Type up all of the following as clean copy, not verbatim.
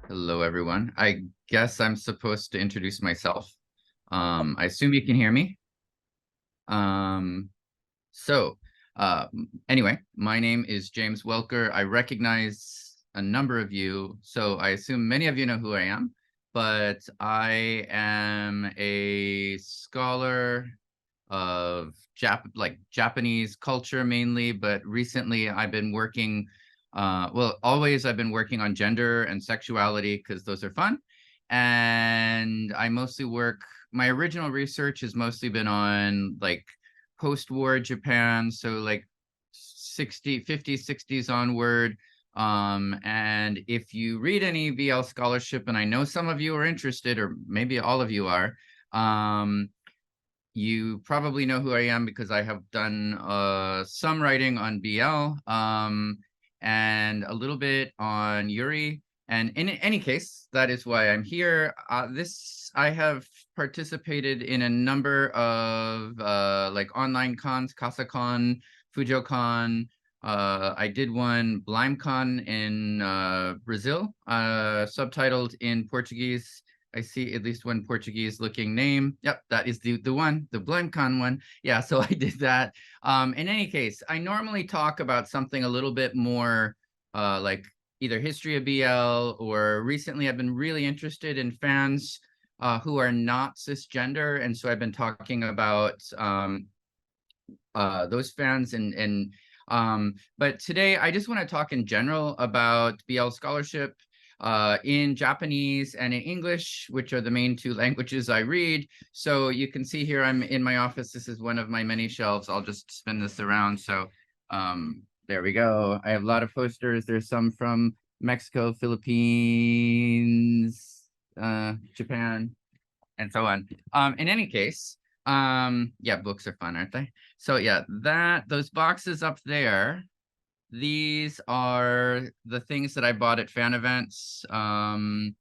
Hello, everyone. I guess I'm supposed to introduce myself. I assume you can hear me. Um, so, uh, anyway, my name is James Welker. I recognize a number of you, so I assume many of you know who I am, but I am a scholar of Japanese culture mainly, but recently I've been working, well, always I've been working on gender and sexuality because those are fun. And I mostly work, my original research has mostly been on like post-war Japan, so like 60, 50s, 60s onward. And if you read any VL scholarship, and I know some of you are interested, or maybe all of you are, you probably know who I am because I have done some writing on BL and a little bit on Yuri. And in any case, that is why I'm here. I have participated in a number of like online cons, CasaCon, FujoCon. I did one BlimeCon in Brazil, subtitled in Portuguese. I see at least one Portuguese looking name. Yep, that is the one, the BlimeCon one. Yeah, so I did that. In any case, I normally talk about something a little bit more like either history of BL, or recently I've been really interested in fans who are not cisgender. And so I've been talking about those fans but today I just want to talk in general about BL scholarship in Japanese and in English, which are the main two languages I read. So you can see here I'm in my office. This is one of my many shelves. I'll just spin this around. So there we go. I have a lot of posters. There's some from Mexico, Philippines, Japan, and so on. In any case, yeah, books are fun, aren't they? So yeah, those boxes up there, these are the things that I bought at fan events in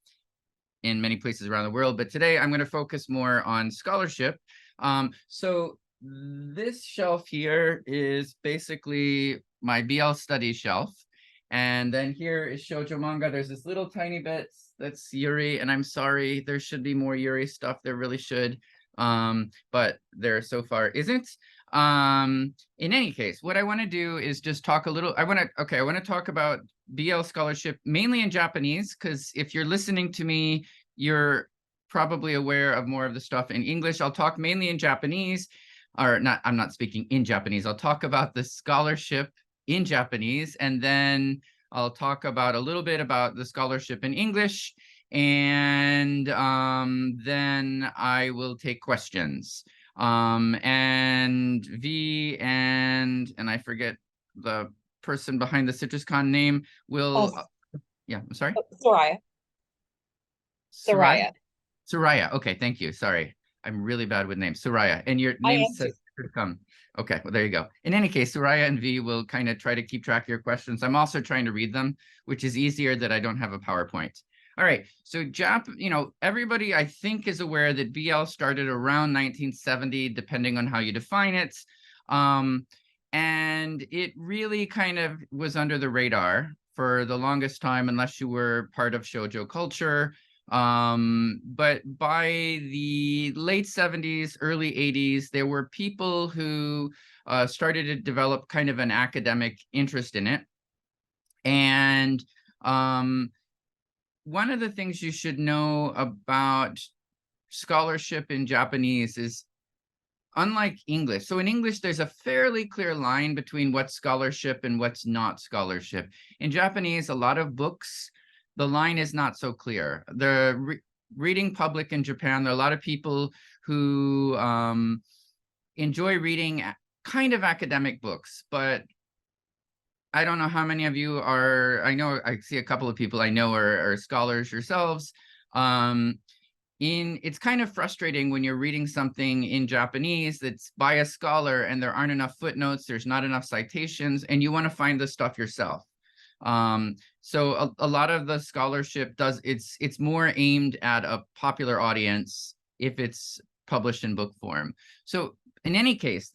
many places around the world. But today I'm going to focus more on scholarship. So this shelf here is basically my BL study shelf. And then here is shoujo manga. There's this little tiny bit that's Yuri, and I'm sorry, there should be more Yuri stuff. There really should, but there so far isn't. In any case, what I want to do is just talk a little. I want to talk about BL scholarship mainly in Japanese, because if you're listening to me, you're probably aware of more of the stuff in English. I'll talk mainly in Japanese, or not. I'm not speaking in Japanese. I'll talk about the scholarship in Japanese, and then I'll talk about a little bit about the scholarship in English, and then I will take questions. And V and I forget the person behind the CitrusCon name Oh, will, yeah, I'm sorry. Soraya. Soraya? Soraya. Soraya. Okay, thank you. Sorry. I'm really bad with names. Soraya. And your I name am too. says come. Okay, well, there you go. In any case, Soraya and V will kind of try to keep track of your questions. I'm also trying to read them, which is easier that I don't have a PowerPoint. All right, so everybody I think is aware that BL started around 1970, depending on how you define it. And it really kind of was under the radar for the longest time, unless you were part of shoujo culture. But by the late 70s, early 80s, there were people who started to develop kind of an academic interest in it. And one of the things you should know about scholarship in Japanese is unlike English. So in English, there's a fairly clear line between what's scholarship and what's not scholarship. In Japanese, a lot of books, the line is not so clear. The reading public in Japan, there are a lot of people who enjoy reading kind of academic books, but I don't know how many of you are, I know I see a couple of people I know are scholars yourselves. It's kind of frustrating when you're reading something in Japanese that's by a scholar and there aren't enough footnotes, there's not enough citations, and you want to find the stuff yourself. So a lot of the scholarship it's more aimed at a popular audience if it's published in book form. So in any case,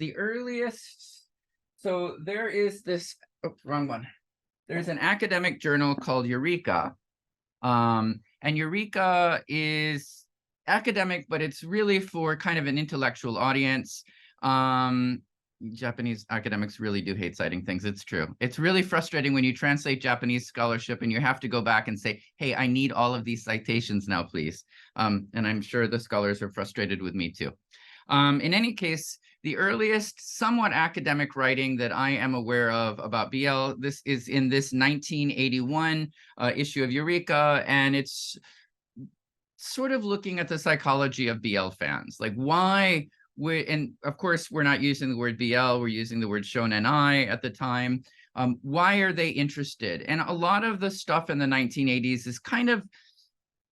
so there is this, oh, wrong one. There's an academic journal called Eureka, And Eureka is academic, but it's really for kind of an intellectual audience. Japanese academics really do hate citing things. It's true. It's really frustrating when you translate Japanese scholarship and you have to go back and say, hey, I need all of these citations now, please. And I'm sure the scholars are frustrated with me too. In any case, the earliest somewhat academic writing that I am aware of about BL, this is in this 1981 issue of Eureka, and it's sort of looking at the psychology of BL fans. Like why, and of course, we're not using the word BL, we're using the word shonen-ai at the time. Why are they interested? And a lot of the stuff in the 1980s is kind of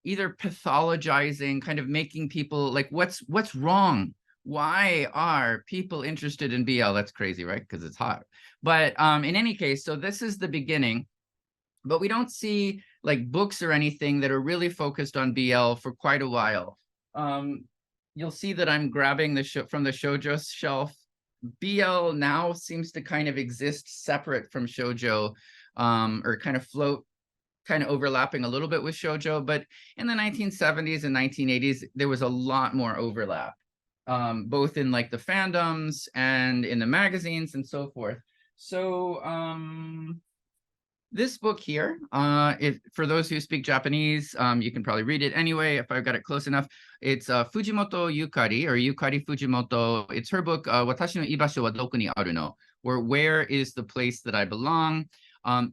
either pathologizing, kind of making people like, what's wrong? Why are people interested in BL? That's crazy, right? Because it's hot. But in any case, so this is the beginning, but we don't see like books or anything that are really focused on BL for quite a while. You'll see that I'm grabbing the from the shoujo shelf. BL now seems to kind of exist separate from shoujo, or kind of float, kind of overlapping a little bit with shoujo, but in the 1970s and 1980s, there was a lot more overlap, both in like the fandoms and in the magazines and so forth. So this book here, for those who speak Japanese, you can probably read it anyway if I've got it close enough. It's Fujimoto Yukari, or Yukari Fujimoto. It's her book, Watashi no Ibasho wa Doku ni aru no, or Where is the Place That I Belong?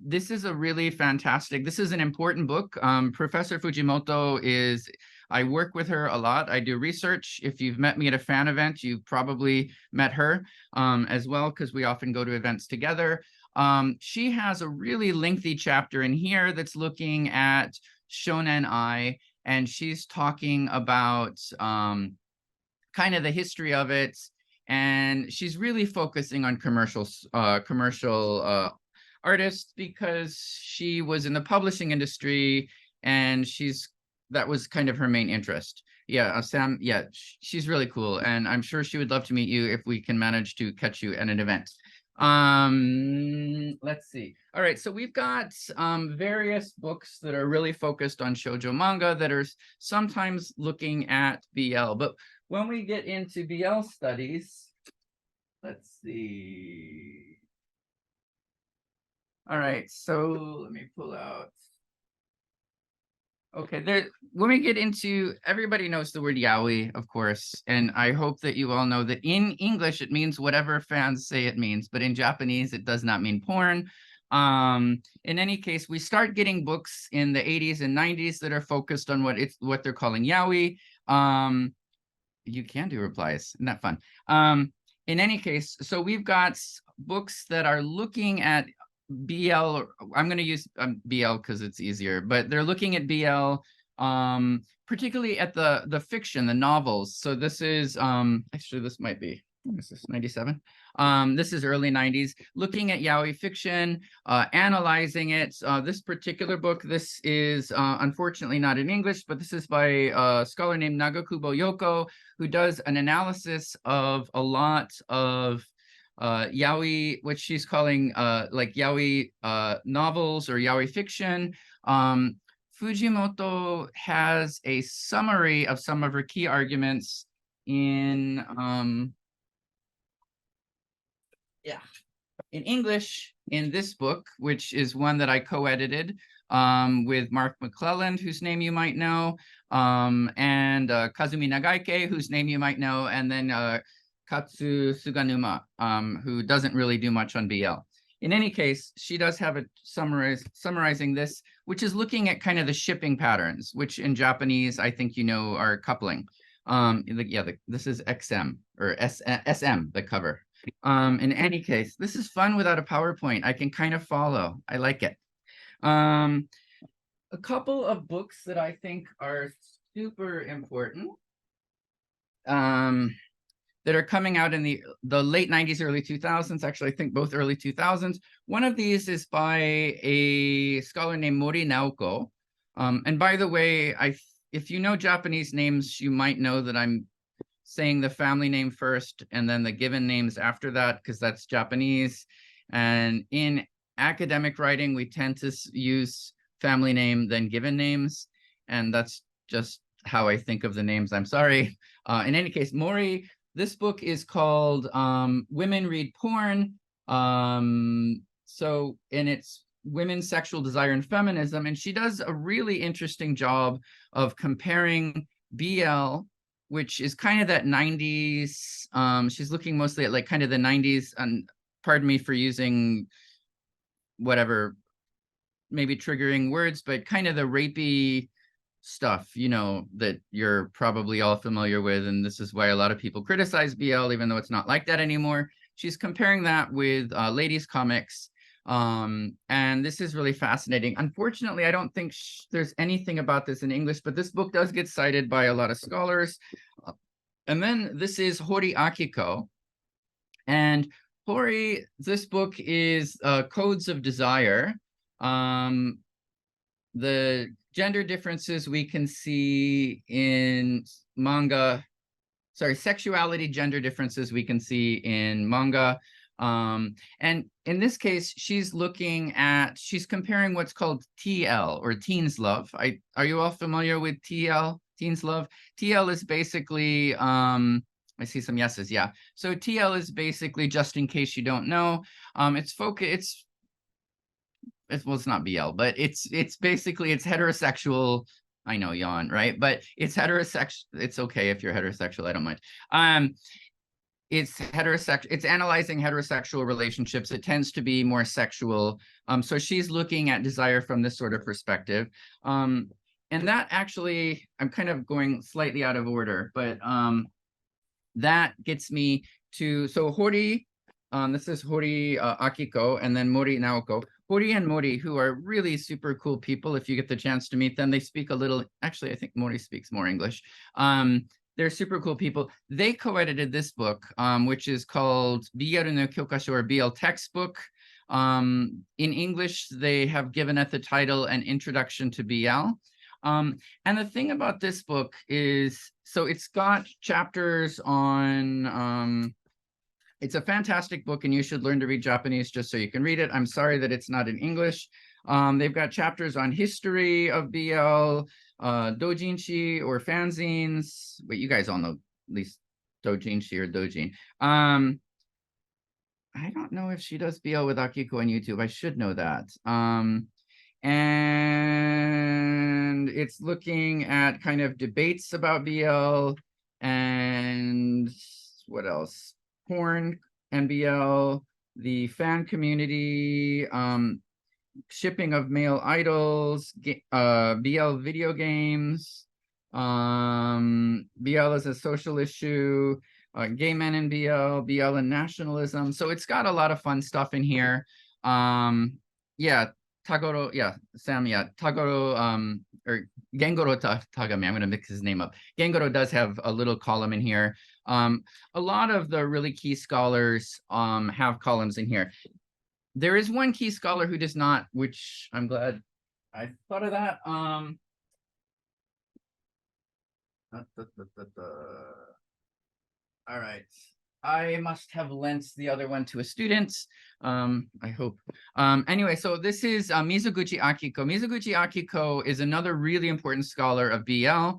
This is a really fantastic, this is an important book. Professor Fujimoto is, I work with her a lot. I do research. If you've met me at a fan event, you've probably met her as well, because we often go to events together. She has a really lengthy chapter in here that's looking at shonen-ai, and she's talking about kind of the history of it, and she's really focusing on commercial artists because she was in the publishing industry, and that was kind of her main interest. Yeah, Sam, yeah, she's really cool, and I'm sure she would love to meet you if we can manage to catch you at an event. Let's see. All right, so we've got various books that are really focused on shoujo manga that are sometimes looking at BL, but when we get into BL studies, let's see. All right, so let me pull out. Okay, when we get into, everybody knows the word yaoi, of course, and I hope that you all know that in English it means whatever fans say it means, but in Japanese it does not mean porn. In any case, we start getting books in the 80s and 90s that are focused on what they're calling yaoi. You can do replies, isn't that fun? In any case, so we've got books that are looking at BL. I'm going to use BL because it's easier, but they're looking at BL, particularly at the fiction, the novels. So this is actually, this might be, this is 97. This is early 90s, looking at yaoi fiction, analyzing it. This particular book, this is unfortunately not in English, but this is by a scholar named Nagakubo Yoko, who does an analysis of a lot of yaoi, which she's calling like yaoi novels or yaoi fiction. Fujimoto has a summary of some of her key arguments in English in this book, which is one that I co-edited with Mark McClelland, whose name you might know, and Kazumi Nagaike, whose name you might know, and then Katsu Suganuma, who doesn't really do much on BL. In any case, she does have a summarizing this, which is looking at kind of the shipping patterns, which in Japanese, I think you know, are coupling. This is XM or SM, the cover. In any case, this is fun without a PowerPoint. I can kind of follow. I like it. A couple of books that I think are super important that are coming out in the late 90s, early 2000s. Actually, I think both early 2000s. One of these is by a scholar named Mori Naoko. And by the way, if you know Japanese names, you might know that I'm saying the family name first and then the given names after that, because that's Japanese. And in academic writing, we tend to use family name than given names, and that's just how I think of the names. I'm sorry. In any case, Mori, this book is called Women Read Porn. So, and it's women's sexual desire and feminism, and she does a really interesting job of comparing BL, which is kind of that 90s. She's looking mostly at like kind of the 90s, and pardon me for using whatever maybe triggering words, but kind of the rapey stuff, you know, that you're probably all familiar with. And this is why a lot of people criticize BL, even though it's not like that anymore. She's comparing that with ladies comics. And this is really fascinating. Unfortunately, I don't think there's anything about this in English, but this book does get cited by a lot of scholars. And then this is Hori Akiko. And Hori, this book is Codes of Desire. The gender differences we can see in manga, sexuality, gender differences we can see in manga. And in this case, she's comparing what's called TL, or teens love. Are you all familiar with TL, teens love? TL is basically, I see some yeses, yeah. So TL is basically, just in case you don't know, it's not BL, but it's basically, it's heterosexual. I know, yawn, right? But it's heterosexual. It's okay if you're heterosexual, I don't mind. It's heterosexual. It's analyzing heterosexual relationships. It tends to be more sexual. So she's looking at desire from this sort of perspective. And that actually, I'm kind of going slightly out of order, but that gets me to, so Hori, this is Hori Akiko, and then Mori Naoko. Hori and Mori, who are really super cool people, if you get the chance to meet them, they speak a little, actually, I think Mori speaks more English. They're super cool people. They co-edited this book, which is called BL no Kyokasho, or BL Textbook. In English, they have given it the title An Introduction to BL. And the thing about this book is, so it's got chapters on, it's a fantastic book, and you should learn to read Japanese just so you can read it. I'm sorry that it's not in English. They've got chapters on history of BL, doujinshi or fanzines. But you guys all know at least doujinshi or dojin. I don't know if she does BL with Akiko on YouTube. I should know that. And it's looking at kind of debates about BL, and what else? Porn, NBL, the fan community, shipping of male idols, BL video games, BL as a social issue, gay men in BL and nationalism. So it's got a lot of fun stuff in here. Yeah, Tagoro, yeah, Sam, yeah, Tagoro, or Gengoro Tagami, I'm going to mix his name up. Gengoro does have a little column in here. A lot of the really key scholars have columns in here. There is one key scholar who does not, which I'm glad I thought of that. All right. I must have lent the other one to a student. I hope. Anyway, so this is Mizuguchi Akiko. Mizuguchi Akiko is another really important scholar of BL.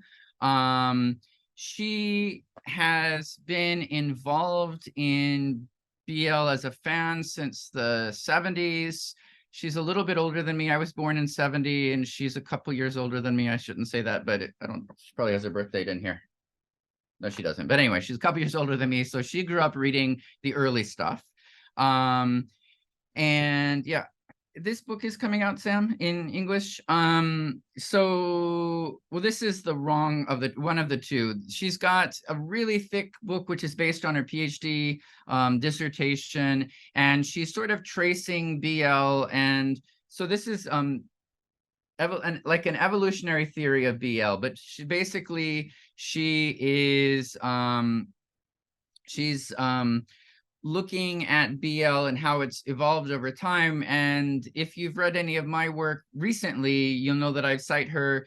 She has been involved in BL as a fan since the 70s. She's a little bit older than me. I was born in 70, and she's a couple years older than me. I shouldn't say that, but she probably has her birth date in here. No, she doesn't. But anyway, she's a couple years older than me. So she grew up reading the early stuff. And yeah, this book is coming out, Sam, in English. So, well, this is the wrong of one of the two. She's got a really thick book, which is based on her PhD dissertation, and she's sort of tracing BL. And so this is like an evolutionary theory of BL, but she is she's looking at BL and how it's evolved over time. And if you've read any of my work recently, you'll know that I've cited her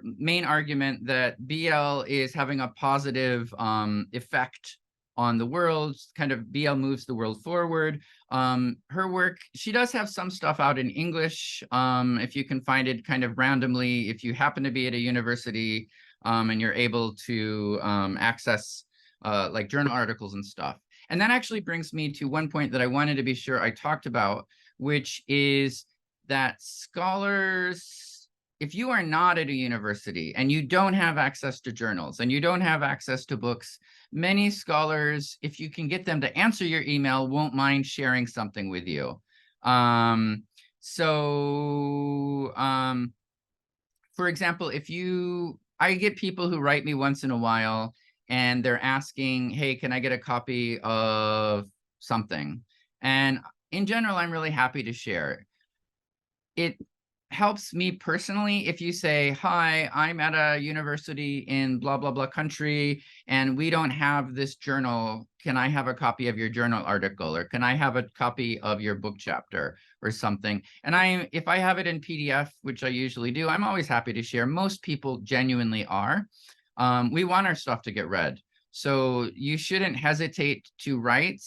main argument that BL is having a positive effect on the world, kind of BL moves the world forward. Her work, she does have some stuff out in English, if you can find it kind of randomly, if you happen to be at a university and you're able to access like journal articles and stuff. And that actually brings me to one point that I wanted to be sure I talked about, which is that scholars, if you are not at a university and you don't have access to journals and you don't have access to books, many scholars, if you can get them to answer your email, won't mind sharing something with you. For example, I get people who write me once in a while and they're asking, hey, can I get a copy of something? And in general, I'm really happy to share. It helps me personally if you say, hi, I'm at a university in blah, blah, blah country, and we don't have this journal. Can I have a copy of your journal article? Or can I have a copy of your book chapter or something? And if I have it in PDF, which I usually do, I'm always happy to share. Most people genuinely are. We want our stuff to get read. So you shouldn't hesitate to write.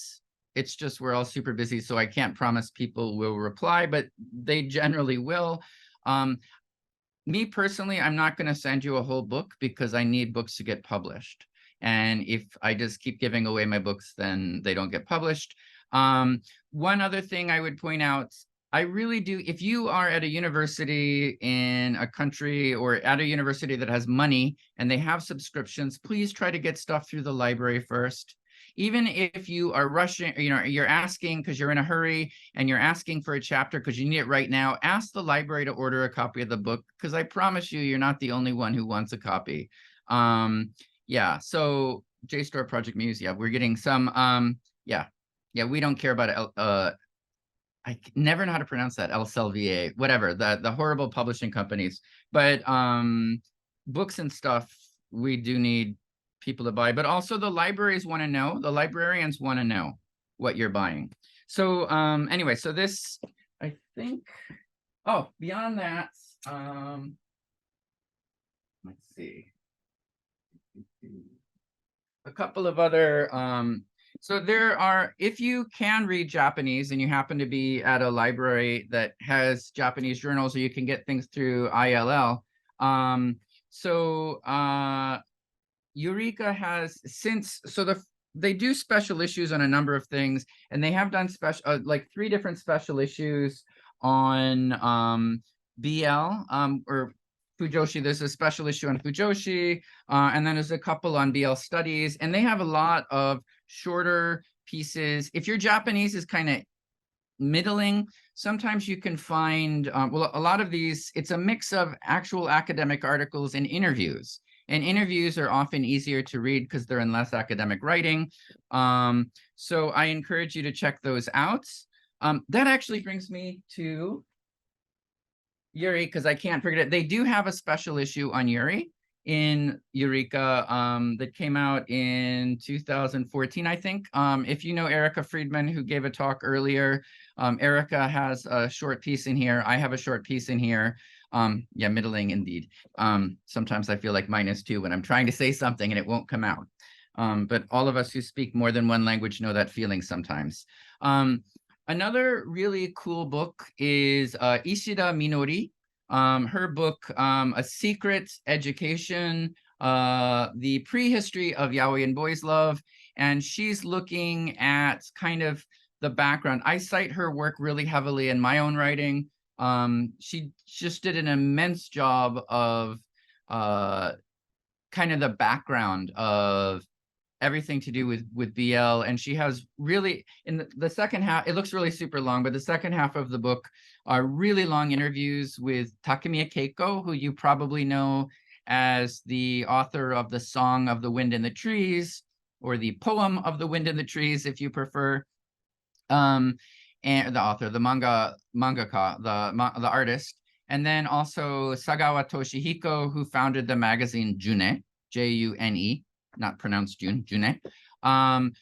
It's just we're all super busy, so I can't promise people will reply, but they generally will. Me personally, I'm not going to send you a whole book because I need books to get published. And if I just keep giving away my books, then they don't get published. One other thing I would point out, I really do, if you are at a university in a country or at a university that has money and they have subscriptions, please try to get stuff through the library first. Even if you are rushing, you're asking because you're in a hurry and you're asking for a chapter because you need it right now, ask the library to order a copy of the book, because I promise you're not the only one who wants a copy. Yeah, so JSTOR Project Muse, yeah, we're getting some, yeah, we don't care about I never know how to pronounce that, LSLVA, whatever, the horrible publishing companies. But books and stuff, we do need people to buy, but also the libraries want to know, the librarians want to know what you're buying. So anyway, so this, I think, oh, beyond that, let's see. A couple of other, so there are, if you can read Japanese and you happen to be at a library that has Japanese journals, or you can get things through ILL. Eureka has they do special issues on a number of things, and they have done special like 3 different special issues on BL or Fujoshi. There's a special issue on Fujoshi, and then there's a couple on BL studies, and they have a lot of shorter pieces. If your Japanese is kind of middling, sometimes you can find, well, a lot of these, it's a mix of actual academic articles and interviews. And interviews are often easier to read because they're in less academic writing. So I encourage you to check those out. That actually brings me to Yuri, because I can't forget it. They do have a special issue on Yuri in Eureka that came out in 2014, I think. If you know Erica Friedman, who gave a talk earlier, Erica has a short piece in here. I have a short piece in here. Yeah, middling indeed. Sometimes I feel like -2 when I'm trying to say something and it won't come out. But all of us who speak more than one language know that feeling sometimes. Another really cool book is Ishida Minori. Her book, A Secret Education, the prehistory of yaoi and boys love. And she's looking at kind of the background. I cite her work really heavily in my own writing. She just did an immense job of kind of the background of everything to do with BL, and she has really, in the second half, it looks really super long, but the second half of the book are really long interviews with Takemiya Keiko, who you probably know as the author of the Song of the Wind in the Trees, or the Poem of the Wind in the Trees, if you prefer. And the author, the mangaka, the artist, and then also Sagawa Toshihiko, who founded the magazine June, June, not pronounced June, June.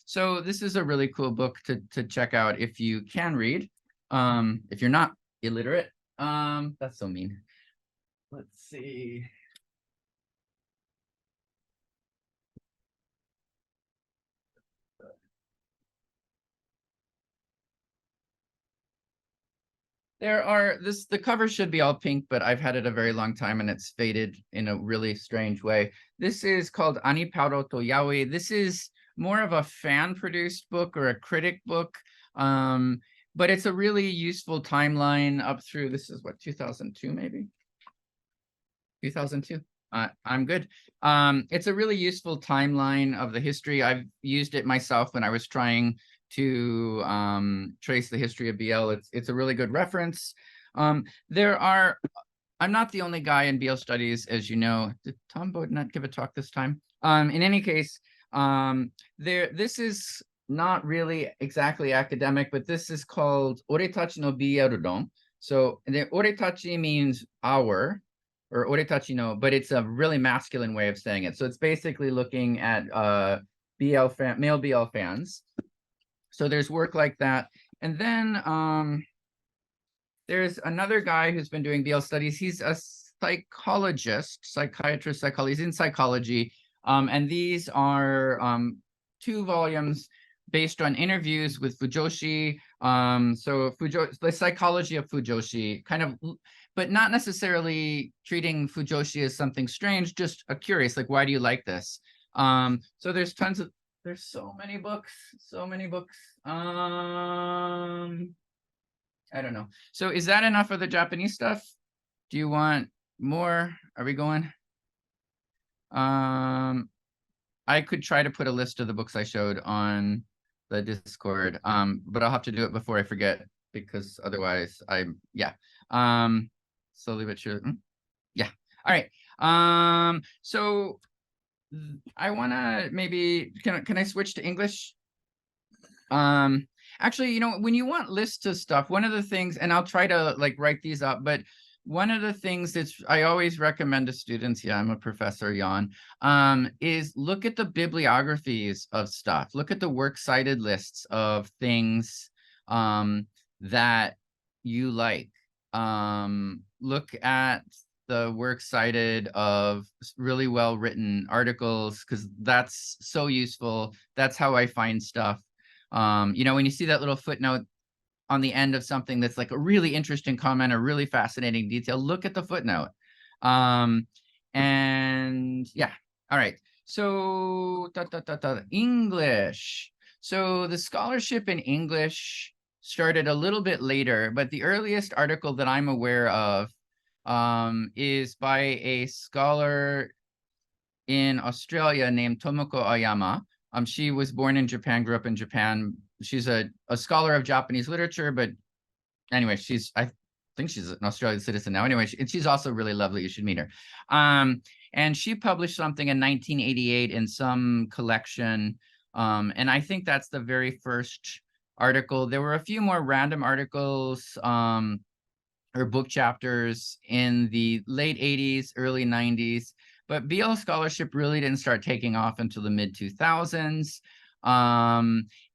So this is a really cool book to check out if you can read, if you're not illiterate. That's so mean. Let's see. the cover should be all pink, but I've had it a very long time and it's faded in a really strange way. This is called Ani Paro to Yaoi. This is more of a fan-produced book or a critic book. But it's a really useful timeline up through, this is what, 2002 maybe? 2002. I'm good. It's a really useful timeline of the history. I've used it myself when I was trying to trace the history of BL. It's a really good reference. I'm not the only guy in BL studies, as you know. Did Tom Bode not give a talk this time? In any case, this is not really exactly academic, but this is called Oretachi no BL don. So the Oretachi means our, or Oretachi no, but it's a really masculine way of saying it. So it's basically looking at male BL fans. So there's work like that. And then there's another guy who's been doing BL studies. He's a psychologist, psychiatrist, psychologist. He's in psychology. And these are 2 volumes based on interviews with Fujoshi. So the psychology of Fujoshi, kind of, but not necessarily treating Fujoshi as something strange, just a curious, like, why do you like this? So there's so many books. I don't know. So is that enough of the Japanese stuff? Do you want more? Are we going? I could try to put a list of the books I showed on the Discord, but I'll have to do it before I forget, because otherwise yeah. Slowly but surely. Yeah. All right. So I want to maybe, can I switch to English? Actually, you know, when you want lists of stuff, one of the things, and I'll try to like write these up, but one of the things that I always recommend to students, yeah, I'm a professor, yawn, is look at the bibliographies of stuff. Look at the works cited lists of things that you like. Look at the works cited of really well-written articles, because that's so useful. That's how I find stuff. You know, when you see that little footnote on the end of something that's like a really interesting comment or really fascinating detail, look at the footnote. And yeah, all right. So English. So the scholarship in English started a little bit later, but the earliest article that I'm aware of is by a scholar in Australia named Tomoko Ayama. She was born in Japan, grew up in Japan. She's a scholar of Japanese literature, but anyway, I think she's an Australian citizen now. Anyway, she's also really lovely. You should meet her. And she published something in 1988 in some collection. And I think that's the very first article. There were a few more random articles or book chapters in the late 80s, early 90s. But BL scholarship really didn't start taking off until the mid 2000s.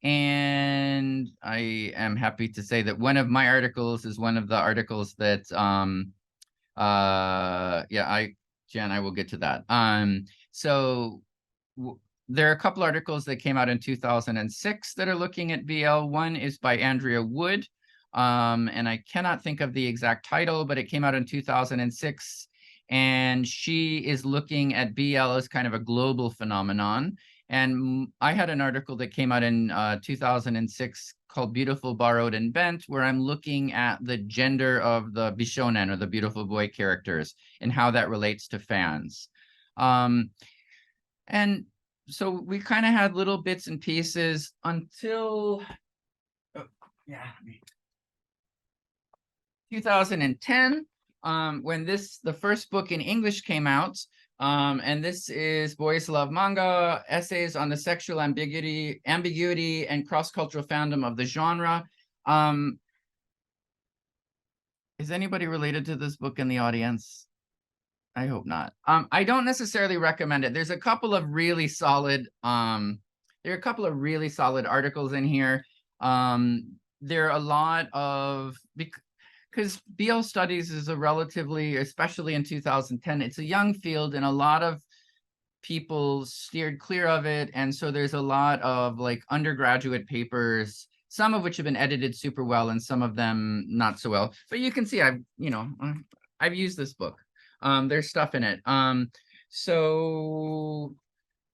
And I am happy to say that one of my articles is one of the articles that, yeah, Jen, I will get to that. So there are a couple articles that came out in 2006 that are looking at BL. One is by Andrea Wood, and I cannot think of the exact title, but it came out in 2006. And she is looking at BL as kind of a global phenomenon. And I had an article that came out in 2006 called Beautiful, Borrowed, and Bent, where I'm looking at the gender of the Bishonen, or the beautiful boy characters, and how that relates to fans. And so we kind of had little bits and pieces until, 2010. When the first book in English came out, and this is Boys Love Manga, Essays on the Sexual Ambiguity and Cross-Cultural Fandom of the Genre. Is anybody related to this book in the audience? I hope not. I don't necessarily recommend it. There's a couple of really solid, there are a couple of really solid articles in here. There are a lot of, because BL studies is a relatively, especially in 2010, it's a young field, and a lot of people steered clear of it. And so there's a lot of like undergraduate papers some of which have been edited super well and some of them not so well. But you can see I've used this book. There's stuff in it.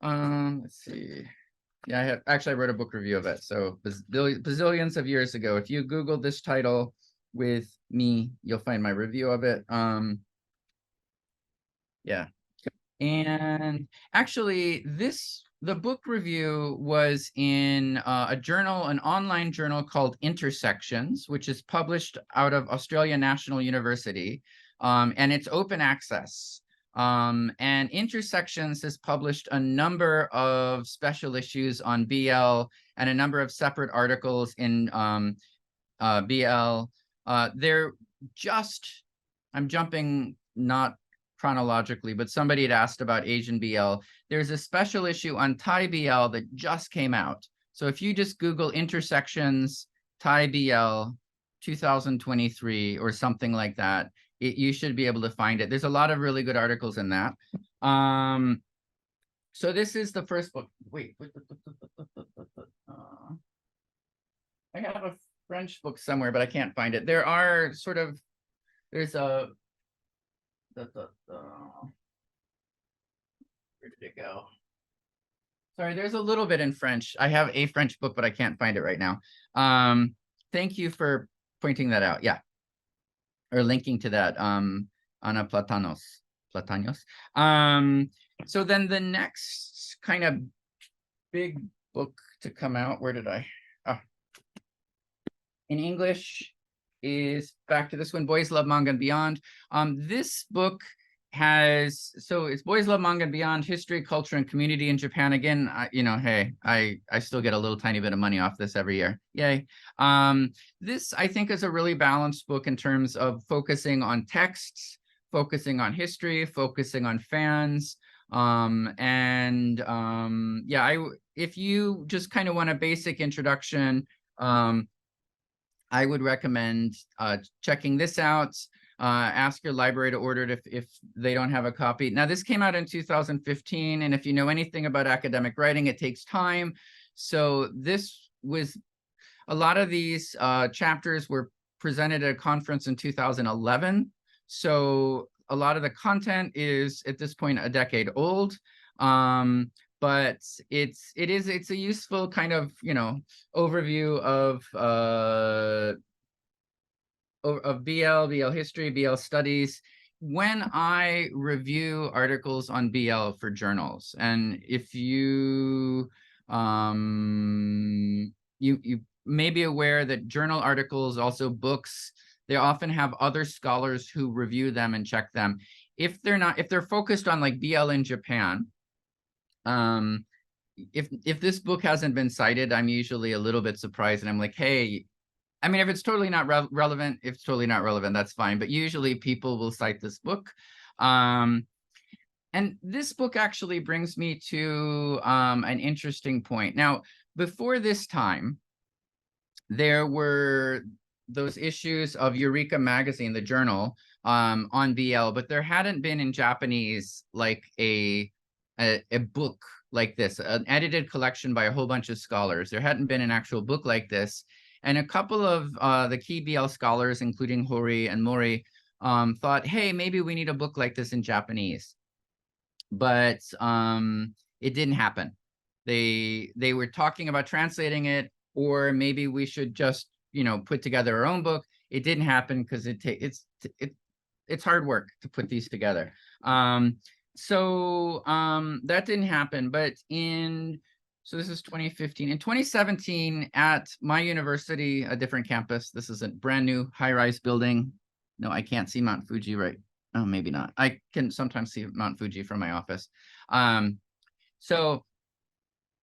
Let's see. Yeah, I wrote a book review of it. So bazillions of years ago, if you Google this title with me, you'll find my review of it. Yeah. And actually, the book review was in a journal, an online journal called Intersections, which is published out of Australia National University, and it's open access. And Intersections has published a number of special issues on BL and a number of separate articles in BL. I'm jumping not chronologically, but somebody had asked about Asian BL. There's a special issue on Thai BL that just came out. So if you just Google Intersections Thai BL 2023 or something like that, you should be able to find it. There's a lot of really good articles in that. So this is the first book. Wait. I have a French book somewhere, but I can't find it. There's a where did it go? Sorry, there's a little bit in French. I have a French book, but I can't find it right now. Thank you for pointing that out. Yeah, or linking to that. Ana Platanos. So then the next kind of big book to come out, where did I? In English is back to this one, Boys Love Manga and Beyond. This book it's Boys Love Manga and Beyond, History, Culture, and Community in Japan. Again, hey, I still get a little tiny bit of money off this every year. Yay. This, I think, is a really balanced book in terms of focusing on texts, focusing on history, focusing on fans. If you just kind of want a basic introduction, I would recommend checking this out. Ask your library to order it if they don't have a copy. Now, this came out in 2015, and if you know anything about academic writing, it takes time. So a lot of these chapters were presented at a conference in 2011. So a lot of the content is, at this point, a decade old. But it's a useful kind of overview of BL history, BL studies. When I review articles on BL for journals, and if you may be aware that journal articles, also books, they often have other scholars who review them and check them. If they're focused on like BL in Japan, if this book hasn't been cited, I'm usually a little bit surprised, and I'm like, hey, I mean, if it's totally not relevant, that's fine. But usually people will cite this book. And this book actually brings me to an interesting point. Now, before this time, there were those issues of Eureka magazine, the journal, on BL, but there hadn't been in Japanese like a book like this, an edited collection by a whole bunch of scholars. There hadn't been an actual book like this. And a couple of the key BL scholars, including Hori and Mori, thought, hey, maybe we need a book like this in Japanese. But it didn't happen. They were talking about translating it, or maybe we should just, put together our own book. It didn't happen because it's hard work to put these together. So that didn't happen. But so this is 2015. In 2017, at my university, a different campus, this is a brand new high-rise building. No, I can't see Mount Fuji, right? Oh, maybe not. I can sometimes see Mount Fuji from my office. So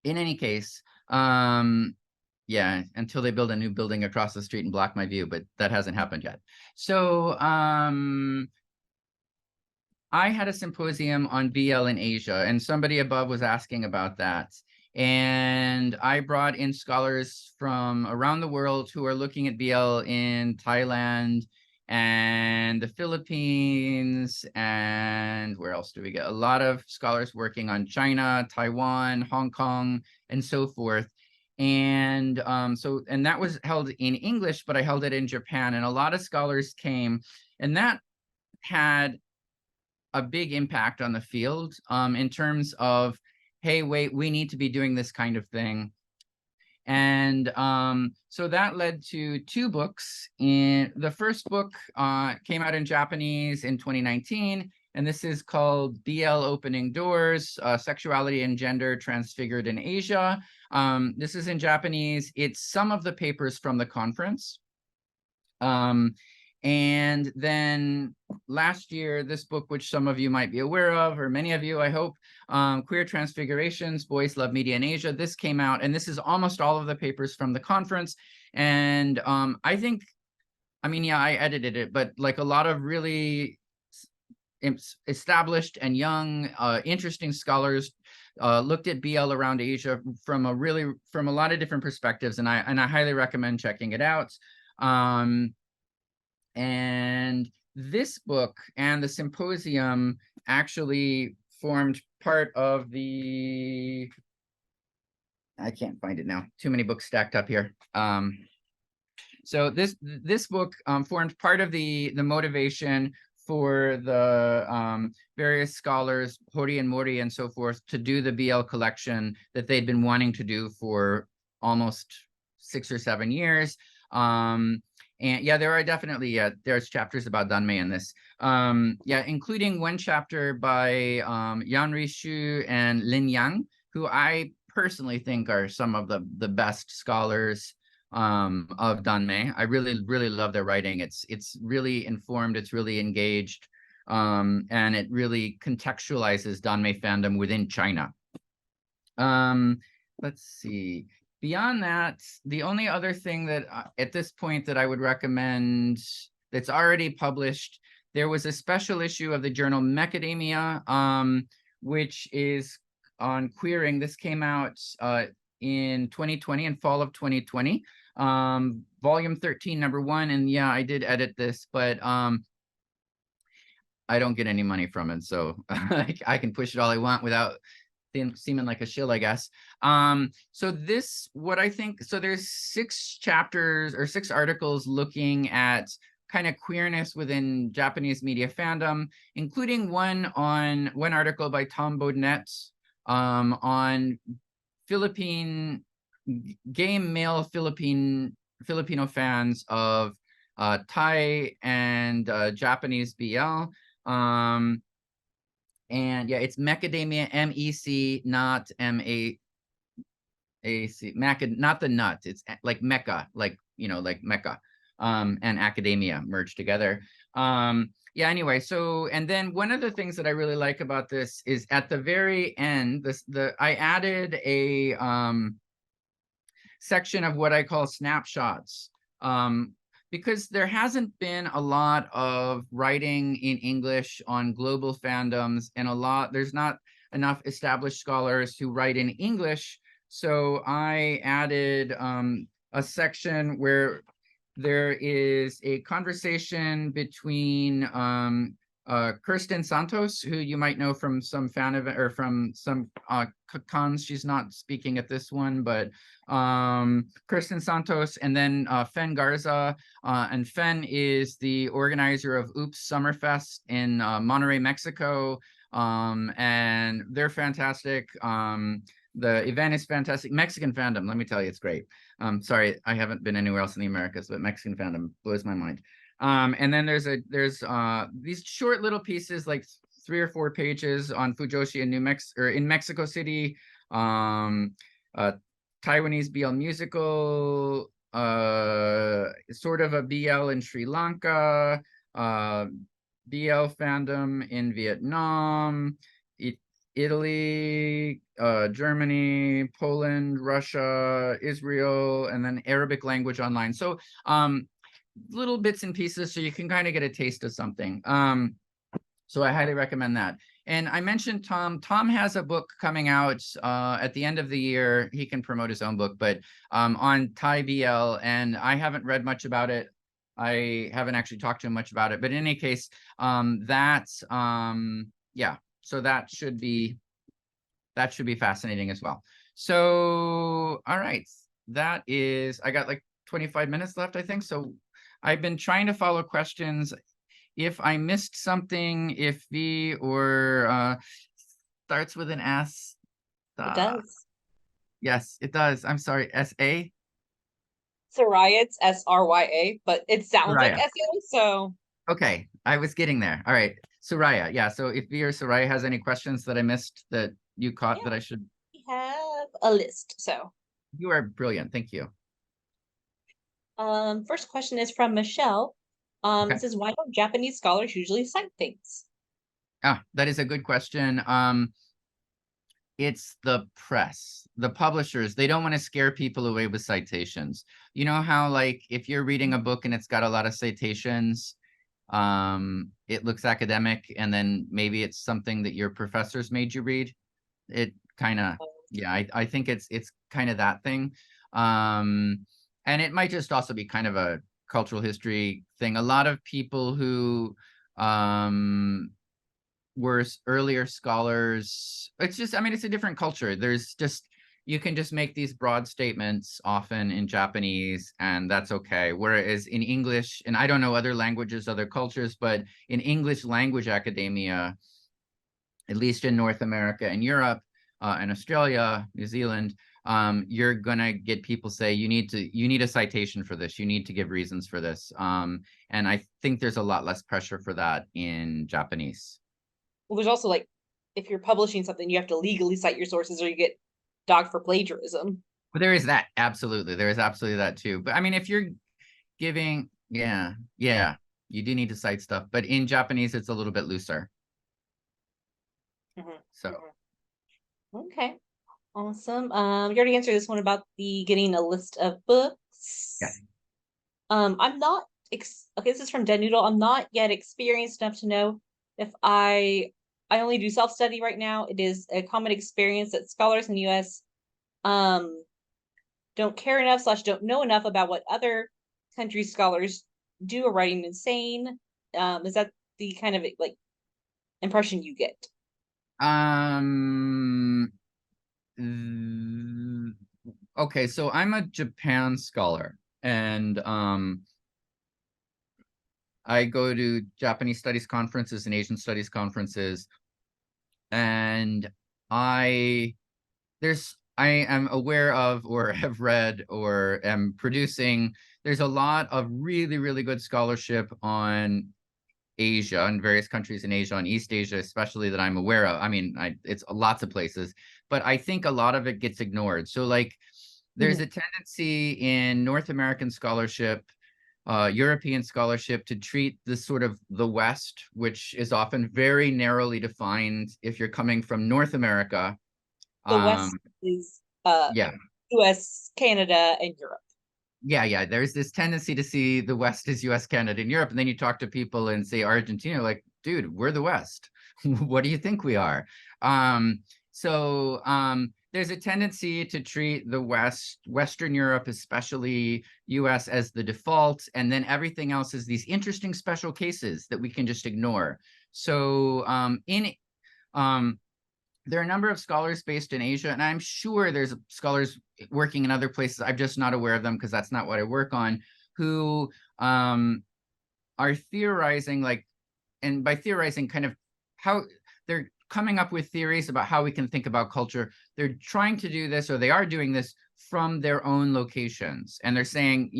in any case, yeah, until they build a new building across the street and block my view, but that hasn't happened yet. So I had a symposium on BL in Asia, and somebody above was asking about that. And I brought in scholars from around the world who are looking at BL in Thailand and the Philippines, and where else do we get? A lot of scholars working on China, Taiwan, Hong Kong, and so forth. And and that was held in English, but I held it in Japan, and a lot of scholars came, and that had a big impact on the field in terms of, hey, wait, we need to be doing this kind of thing. And so that led to 2 books. The first book came out in Japanese in 2019, and this is called BL Opening Doors, Sexuality and Gender Transfigured in Asia. This is in Japanese. It's some of the papers from the conference. And then last year, this book, which some of you might be aware of, or many of you, I hope, Queer Transfigurations, Boys Love Media in Asia. This came out, and this is almost all of the papers from the conference. And I think, I mean, yeah, I edited it, but like a lot of really established and young, interesting scholars looked at BL around Asia from a lot of different perspectives, and I highly recommend checking it out. And this book and the symposium actually formed part of the, I can't find it now, too many books stacked up here. So this book formed part of the motivation for the various scholars, Hori and Mori and so forth, to do the BL collection that they'd been wanting to do for almost 6 or 7 years. And yeah, there are definitely, there's chapters about Danmei in this. Yeah, including one chapter by Yanri Shu and Lin Yang, who I personally think are some of the best scholars of Danmei. I really, really love their writing. It's really informed, it's really engaged, and it really contextualizes Danmei fandom within China. Let's see. Beyond that, the only other thing that at this point that I would recommend that's already published, there was a special issue of the journal Macadamia, which is on queering. This came out in 2020, in fall of 2020, volume 13, number 1. And yeah, I did edit this, but I don't get any money from it. So I can push it all I want without seeming like a shill, I guess. So this, what I think, so there's 6 chapters or 6 articles looking at kind of queerness within Japanese media fandom, including one article by Tom Bodnet on gay male Filipino fans of Thai and Japanese BL. And yeah, it's Macadamia, MEC, not MAAC, not the nut. It's like Mecca, like, you know, like Mecca, and academia merged together. Yeah, anyway, so, and then one of the things that I really like about this is at the very end, I added a section of what I call snapshots. Because there hasn't been a lot of writing in English on global fandoms, and there's not enough established scholars who write in English. So I added a section where there is a conversation between Kirsten Santos, who you might know from some fan event or from some cons. She's not speaking at this one, but Kirsten Santos, and then Fen Garza. And Fen is the organizer of Oops Summerfest in Monterrey, Mexico. And they're fantastic. The event is fantastic. Mexican fandom, let me tell you, it's great. Sorry, I haven't been anywhere else in the Americas, but Mexican fandom blows my mind. And then there's these short little pieces, like 3 or 4 pages on Fujoshi in in Mexico City, Taiwanese BL musical, sort of a BL in Sri Lanka, BL fandom in Vietnam, Italy, Germany, Poland, Russia, Israel, and then Arabic language online. So little bits and pieces so you can kind of get a taste of something. So I highly recommend that. And I mentioned Tom. Tom has a book coming out at the end of the year. He can promote his own book, but on Thai BL, and I haven't read much about it. I haven't actually talked to him much about it, but in any case, yeah, so that should be fascinating as well. So, all right. that is, I got like 25 minutes left, I think. So I've been trying to follow questions. If I missed something, if V or starts with an S. It does. Yes, it does. I'm sorry, S-A? Soraya, it's Srya, but it sounds like Soraya. S-A, so Okay, I was getting there. All right, Soraya. Yeah, so if V or Soraya has any questions that I missed that you caught yeah, that I should, we have a list. So, you are brilliant. Thank you. first question is from Michelle. Okay. It says, why don't Japanese scholars usually cite things? Ah, that is a good question. It's the press, the publishers. They don't want to scare people away with citations. You know how, like, if you're reading a book and it's got a lot of citations, it looks academic, and then maybe it's something that your professors made you read. It kind of, yeah, I think it's kind of that thing. And it might just also be kind of a cultural history thing. A lot of people who were earlier scholars, it's just, I mean, it's a different culture. There's just, you can just make these broad statements often in Japanese, and that's okay. Whereas in English, and I don't know other languages, other cultures, but in English language academia, at least in North America and Europe and Australia, New Zealand, you're gonna get people say you need a citation for this. You need to give reasons for this. And I think there's a lot less pressure for that in Japanese. Well, there's also like, if you're publishing something, you have to legally cite your sources or you get dogged for plagiarism. But there is that, absolutely. There is absolutely that too. But I mean, if you're giving, yeah, yeah, you do need to cite stuff. But in Japanese, it's a little bit looser. Mhm, So mhm. Okay, awesome. You already answered this one about the getting a list of yeah. books. I'm not okay, this is from Dead Noodle. I'm not yet experienced enough to know if I only do self-study right now. It is a common experience that scholars in the US um don't care enough slash don't know enough about what other countries' scholars do or writing insane. Is that the kind of like impression you get? Um, mm, okay, so I'm a Japan scholar, and I go to Japanese studies conferences and Asian studies conferences, and I I am aware of or have read or am producing. There's a lot of really, really good scholarship on Asia and various countries in Asia, on East Asia, especially that I'm aware of. I mean, it's lots of places, but I think a lot of it gets ignored. So, like, there's a Mhm. tendency in North American scholarship, European scholarship, to treat this sort of the West, which is often very narrowly defined if you're coming from North America. The Um, West is yeah, US, Canada, and Europe. yeah. There's this tendency to see the West as US, Canada, and Europe. And then you talk to people in, say, Argentina, like, dude, we're the West. What do you think we are? There's a tendency to treat the West, Western Europe, especially US, as the default, and then everything else is these interesting special cases that we can just ignore. So in there are a number of scholars based in Asia, and I'm sure there's scholars working in other places. I'm just not aware of them because that's not what I work on, who are theorizing, like, and by theorizing, kind of how they're coming up with theories about how we can think about culture. They're trying to do this, or they are doing this from their own locations. And they're saying,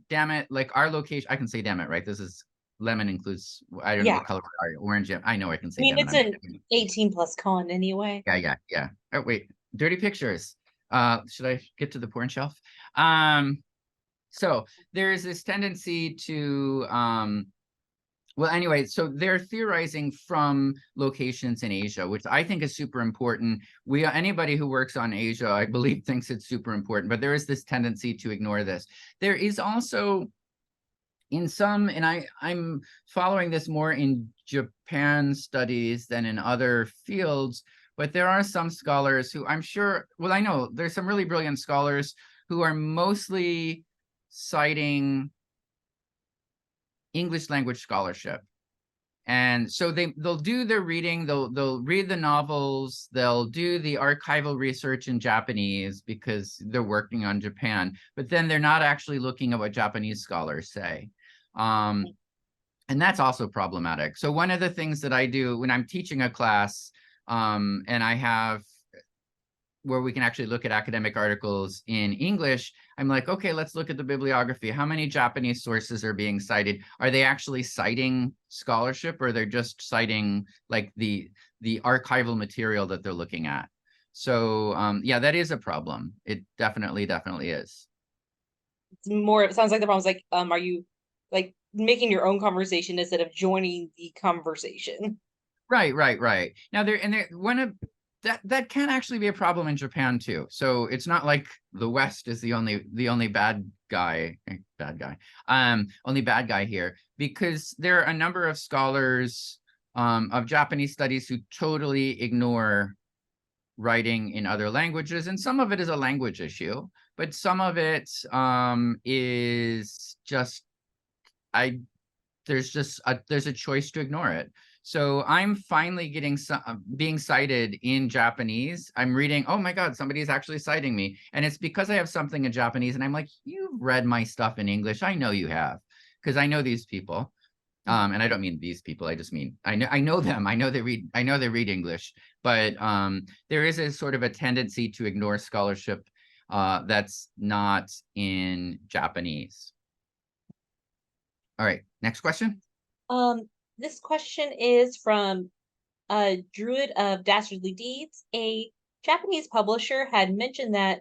damn it, like our location, I can say damn it, right? This is lemon includes, I don't know Yeah. what color, orange. I know I can I say mean, damn it. it's an 18 plus con anyway. Yeah. Oh, wait, dirty pictures. Should I get to the porn shelf? So there is this tendency to, well, anyway, so they're theorizing from locations in Asia, which I think is super important. Anybody who works on Asia, I believe, thinks it's super important, but there is this tendency to ignore this. There is also in some, and I'm following this more in Japan studies than in other fields, but there are some scholars who I'm sure, well, I know there's some really brilliant scholars who are mostly citing English language scholarship. And so they'll do their reading, they'll read the novels, they'll do the archival research in Japanese because they're working on Japan, but then they're not actually looking at what Japanese scholars say. And that's also problematic. So one of the things that I do when I'm teaching a class, and I have where we can actually look at academic articles in English, I'm like, okay, let's look at the bibliography. How many Japanese sources are being cited? Are they actually citing scholarship, or they're just citing like the archival material that they're looking at? So yeah, that is a problem. It definitely is. It's more, it sounds like the problem is like, are you like making your own conversation instead of joining the conversation? Right. Now one of that can actually be a problem in Japan too. So it's not like the West is the only bad guy, only bad guy here, because there are a number of scholars of Japanese studies who totally ignore writing in other languages, and some of it is a language issue, but some of it is just there's a choice to ignore it. So I'm finally getting being cited in Japanese. I'm reading, oh my God, somebody's actually citing me. And it's because I have something in Japanese. And I'm like, you've read my stuff in English. I know you have, because I know these people. And I don't mean these people. I just mean, I know them. I know they read English, but there is a sort of a tendency to ignore scholarship that's not in Japanese. All right, next question. This question is from Druid of Dastardly Deeds. A Japanese publisher had mentioned that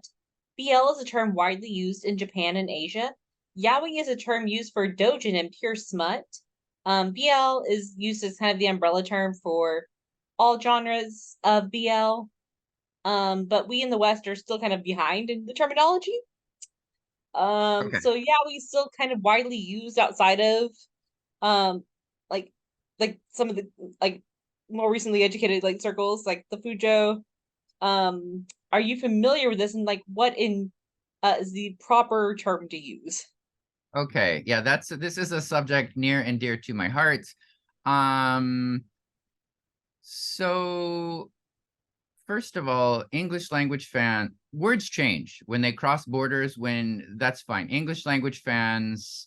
BL is a term widely used in Japan and Asia. Yaoi is a term used for dojin and pure smut. BL is used as kind of the umbrella term for all genres of BL. But we in the West are still kind of behind in the terminology. Okay. So yaoi is still kind of widely used outside of like some of the like more recently educated like circles like the Fujo. Are you familiar with this, and like what is the proper term to use? Okay, yeah, this is a subject near and dear to my heart. So first of all, English language words change when they cross borders, that's fine. English language fans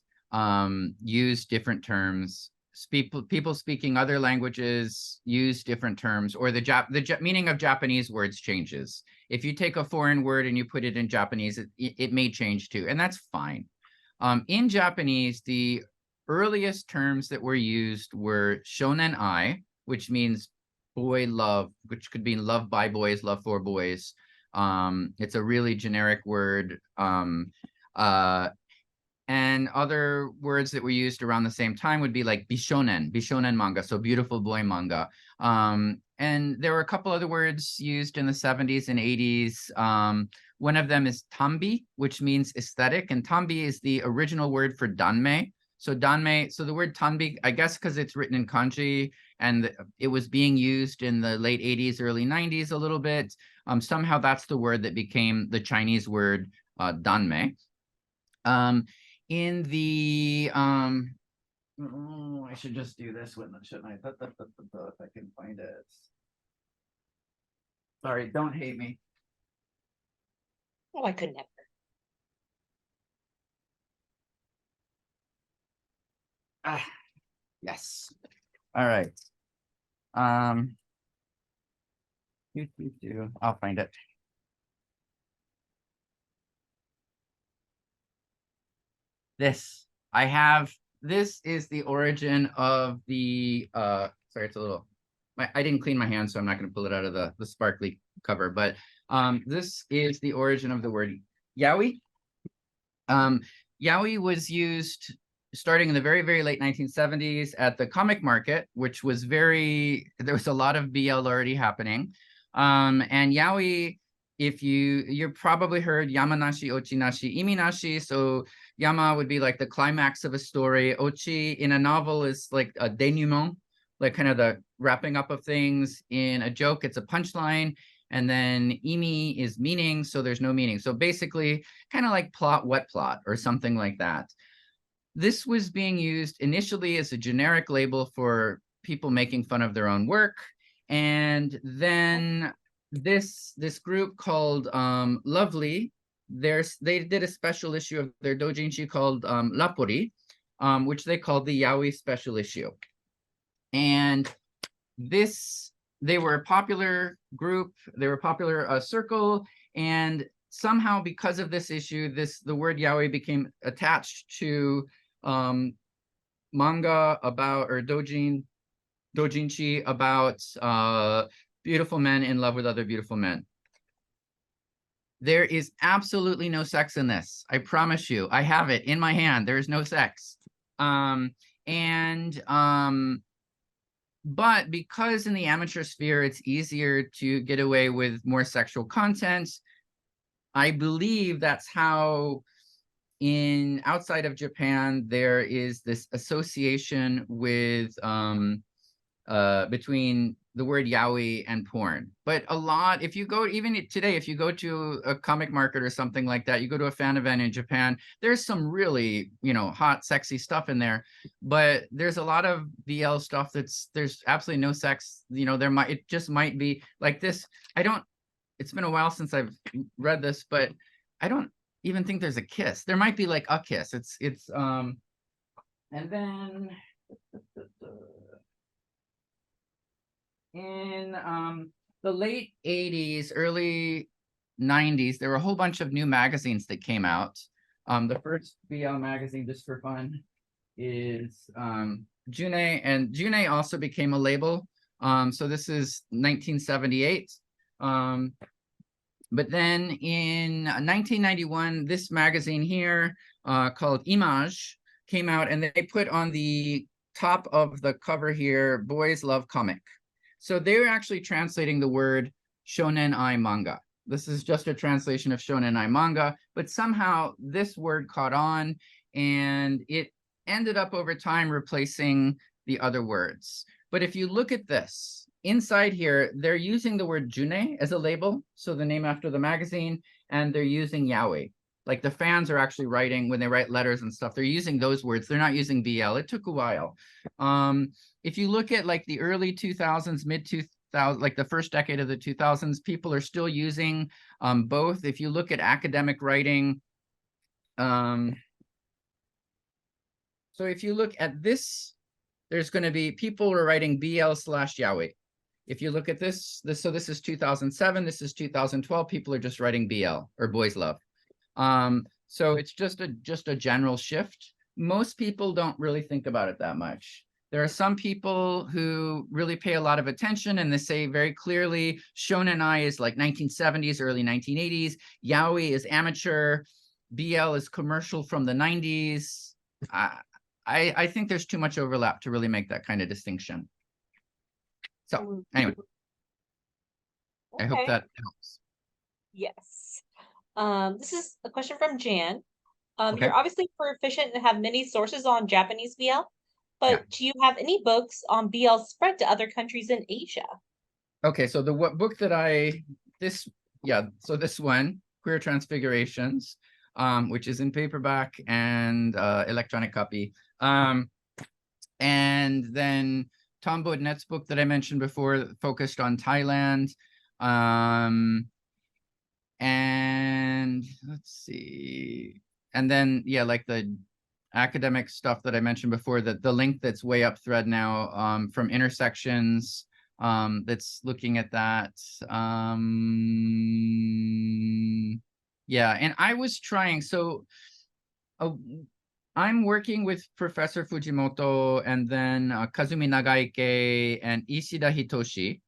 use different terms. People speaking other languages use different terms, or the meaning of Japanese words changes. If you take a foreign word and you put it in Japanese, it may change too, and that's fine. In Japanese, the earliest terms that were used were shonen ai, which means boy love, which could mean love by boys, love for boys. It's a really generic word. And other words that were used around the same time would be like bishonen manga, so beautiful boy manga. And there were a couple other words used in the 70s and 80s. One of them is tambi, which means aesthetic, and tambi is the original word for danmei. So the word tanbi, I guess because it's written in kanji and it was being used in the late 80s, early 90s a little bit. Somehow that's the word that became the Chinese word danmei. In the I should just do this, shouldn't I? If I can find it. Sorry, don't hate me. Oh, I could never. Yes. All right. I'll find it. This is the origin of the sorry, it's a little I didn't clean my hands, so I'm not going to pull it out of the sparkly cover, but this is the origin of the word yaoi. Yaoi was used starting in the very, very late 1970s at the comic market, which was there was a lot of BL already happening. And yaoi, if you've probably heard yamanashi, ochinashi, iminashi. So yama would be like the climax of a story. Ochi in a novel is like a denouement, like kind of the wrapping up of things. In a joke, it's a punchline. And then imi is meaning, so there's no meaning. So basically, kind of like plot, wet plot, or something like that. This was being used initially as a generic label for people making fun of their own work. And then this group called Lovely, they did a special issue of their doujinshi called Lapori, which they called the yaoi special issue. And they were a popular group, they were a popular circle, and somehow because of this issue, the word yaoi became attached to manga about, or doujinshi about beautiful men in love with other beautiful men. There is absolutely no sex in this. I promise you. I have it in my hand. There is no sex. But because in the amateur sphere, it's easier to get away with more sexual content, I believe that's how outside of Japan, there is this association with between the word yaoi and porn. But a lot, if you go, even today, if you go to a comic market or something like that, you go to a fan event in Japan, there's some really, hot, sexy stuff in there. But there's a lot of BL stuff there's absolutely no sex. It just might be like this. It's been a while since I've read this, but I don't even think there's a kiss. There might be like a kiss. And then in the late 80s, early 90s, there were a whole bunch of new magazines that came out. The first BL magazine, just for fun, is June, and June also became a label. So this is 1978. But then in 1991, this magazine here called Image came out, and they put on the top of the cover here, Boys Love Comic. So they're actually translating the word shonen ai manga. This is just a translation of shonen ai manga, but somehow this word caught on, and it ended up over time replacing the other words. But if you look at this, inside here, they're using the word June as a label, so the name after the magazine, and they're using yaoi. Like the fans are actually writing, when they write letters and stuff, they're using those words. They're not using BL. It took a while. If you look at like the early 2000s, mid 2000s, like the first decade of the 2000s, people are still using both. If you look at academic writing, so if you look at this, there's going to be people who are writing BL/yaoi. If you look at this, so this is 2007, this is 2012, people are just writing BL or boys love. So it's just a general shift. Most people don't really think about it that much. There are some people who really pay a lot of attention, and they say very clearly, shonen ai is like 1970s, early 1980s. Yaoi is amateur. BL is commercial from the 90s. I think there's too much overlap to really make that kind of distinction. So anyway, okay. I hope that helps. Yes. This is a question from Jan. Okay. You're obviously proficient and have many sources on Japanese BL, but do you have any books on BL spread to other countries in Asia? Okay, so the book that so this one, Queer Transfigurations, which is in paperback and electronic copy. And then Tom Bodnett's book that I mentioned before, focused on Thailand. And let's see. And then, like the academic stuff that I mentioned before, the link that's way up thread now from Intersections, that's looking at that. And I was trying, I'm working with Professor Fujimoto and then Kazumi Nagaike and Ishida Hitoshi.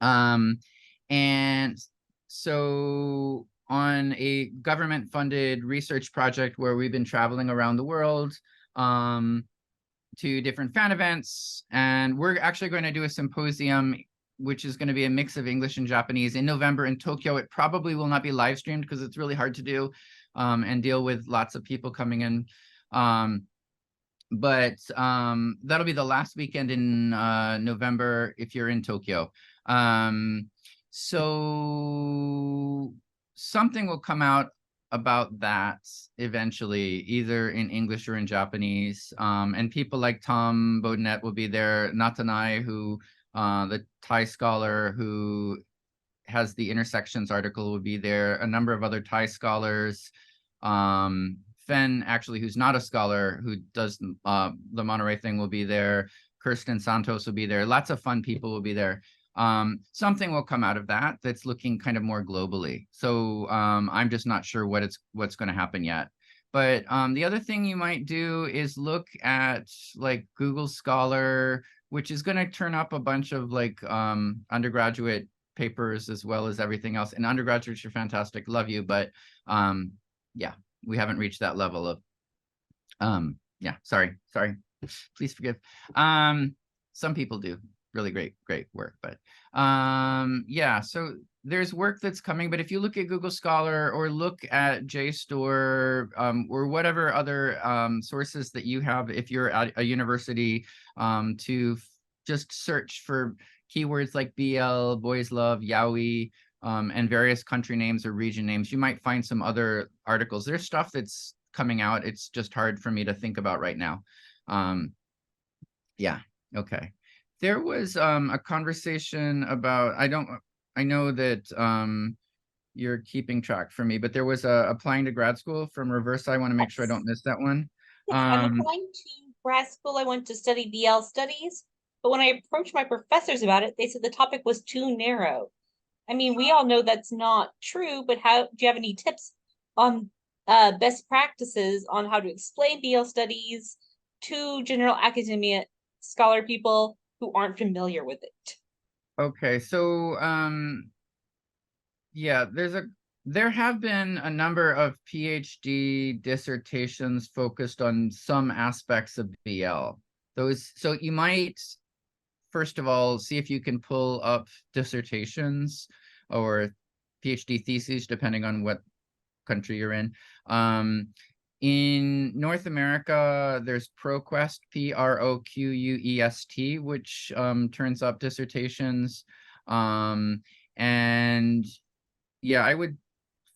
And so on a government-funded research project where we've been traveling around the world to different fan events, and we're actually going to do a symposium which is going to be a mix of English and Japanese in November in Tokyo. It probably will not be live streamed because it's really hard to do and deal with lots of people coming in. But that'll be the last weekend in November if you're in Tokyo. So something will come out about that eventually, either in English or in Japanese. And people like Tom Bodinette will be there, Natanai, who the Thai scholar who has the intersections article, will be there, a number of other Thai scholars, Fen, actually, who's not a scholar, who does the Monterey thing, will be there. Kirsten Santos will be there. Lots of fun people will be there. Something will come out of that that's looking kind of more globally. So I'm just not sure what's going to happen yet. But the other thing you might do is look at like Google Scholar, which is going to turn up a bunch of like undergraduate papers as well as everything else. And undergraduates are fantastic, love you, but yeah, we haven't reached that level of yeah, sorry, please forgive. Some people do really great work, but yeah, so there's work that's coming. But if you look at Google Scholar or look at JSTOR or whatever other sources that you have, if you're at a university, to just search for keywords like BL, Boys Love, Yaoi, and various country names or region names, you might find some other articles. There's stuff that's coming out. It's just hard for me to think about right now. Yeah, okay. There was a conversation about, I know that you're keeping track for me, but there was applying to grad school from Reverse. I want to make sure I don't miss that one. Yes, I'm applying to grad school. I went to study BL studies, but when I approached my professors about it, they said the topic was too narrow. I mean, we all know that's not true, but how do you have any tips on best practices on how to explain BL studies to general academia scholar people who aren't familiar with it? Okay, so yeah, there have been a number of PhD dissertations focused on some aspects of BL. So you might, first of all, see if you can pull up dissertations or PhD theses, depending on what country you're in. In North America, there's ProQuest, PROQUEST, which turns up dissertations. And yeah, I would,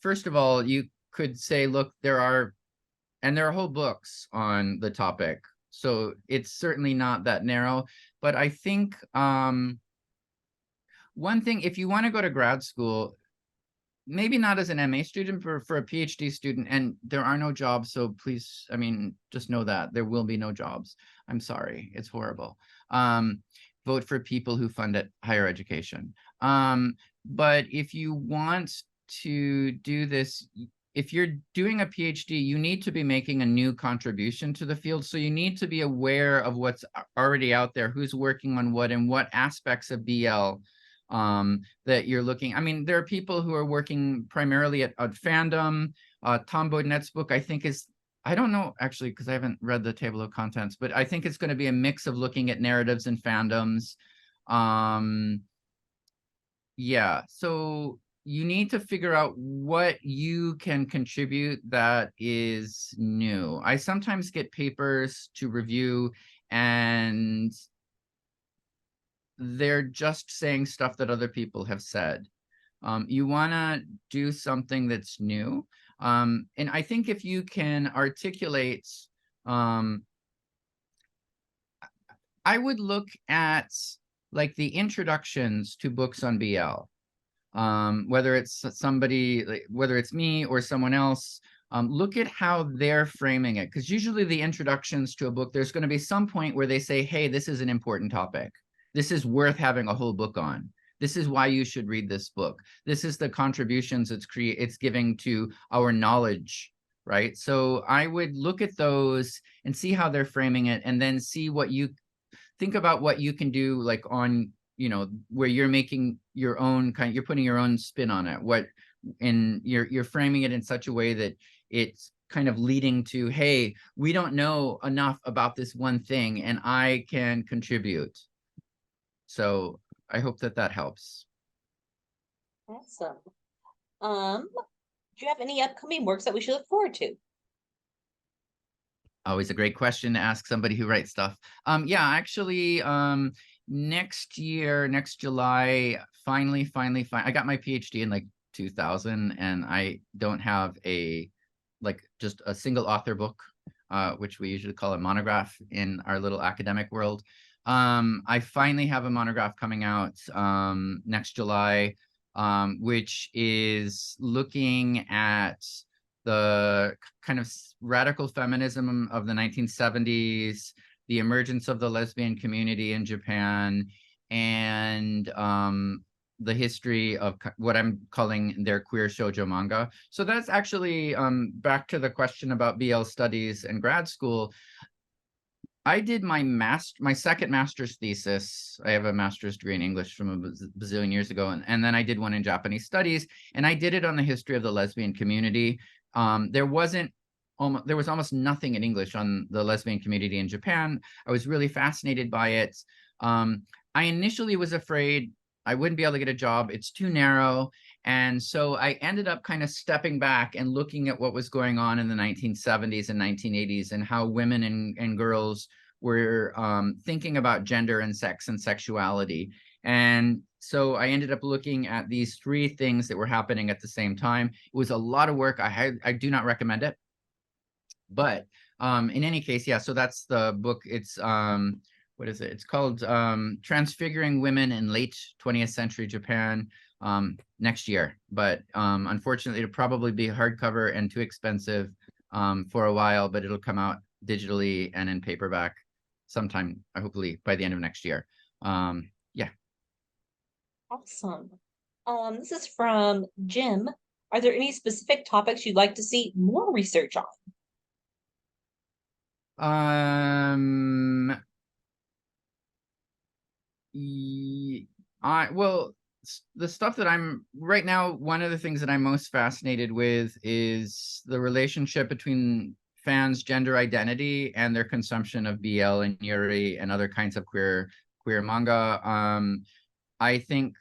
first of all, you could say, look, there are whole books on the topic. So it's certainly not that narrow. But I think one thing, if you want to go to grad school, maybe not as an MA student, but for a PhD student, and there are no jobs, so please, I mean, just know that there will be no jobs. I'm sorry, it's horrible. Vote for people who fund it, higher education. But if you want to do this, if you're doing a PhD, you need to be making a new contribution to the field. So you need to be aware of what's already out there, who's working on what, and what aspects of BL that you're looking. I mean, there are people who are working primarily at fandom. Tom Bodinette's book, I think, is, I don't know actually, because I haven't read the table of contents, but I think it's going to be a mix of looking at narratives and fandoms. Yeah, so you need to figure out what you can contribute that is new. I sometimes get papers to review and they're just saying stuff that other people have said. You want to do something that's new. And I think if you can articulate, I would look at like the introductions to books on BL, whether it's somebody, whether it's me or someone else, look at how they're framing it. Because usually the introductions to a book, there's going to be some point where they say, hey, this is an important topic. This is worth having a whole book on. This is why you should read this book. This is the contributions it's giving to our knowledge, right? So I would look at those and see how they're framing it, and then see what you think about what you can do, like on, you know, where you're making your own kind, you're putting your own spin on it. And you're framing it in such a way that it's kind of leading to, hey, we don't know enough about this one thing and I can contribute. So I hope that helps. Awesome. Do you have any upcoming works that we should look forward to? Always a great question to ask somebody who writes stuff. Yeah, actually, next year, next July, finally, I got my PhD in like 2000, and I don't have just a single author book, which we usually call a monograph in our little academic world. I finally have a monograph coming out next July, which is looking at the kind of radical feminism of the 1970s, the emergence of the lesbian community in Japan, and the history of what I'm calling their queer shoujo manga. So that's actually back to the question about BL studies and grad school. I did my second master's thesis. I have a master's degree in English from a bazillion years ago, and then I did one in Japanese studies, and I did it on the history of the lesbian community. There was almost nothing in English on the lesbian community in Japan. I was really fascinated by it. I initially was afraid I wouldn't be able to get a job. It's too narrow. And so I ended up kind of stepping back and looking at what was going on in the 1970s and 1980s and how women and girls were thinking about gender and sex and sexuality. And so I ended up looking at these three things that were happening at the same time. It was a lot of work. I do not recommend it. But in any case, yeah, so that's the book. It's what is it? It's called Transfiguring Women in Late 20th Century Japan, next year. But unfortunately, it'll probably be hardcover and too expensive for a while, but it'll come out digitally and in paperback sometime, hopefully by the end of next year. Yeah. Awesome. This is from Jim. Are there any specific topics you'd like to see more research on? Well, the stuff that I'm right now, one of the things that I'm most fascinated with is the relationship between fans' gender identity and their consumption of BL and Yuri and other kinds of queer manga. I think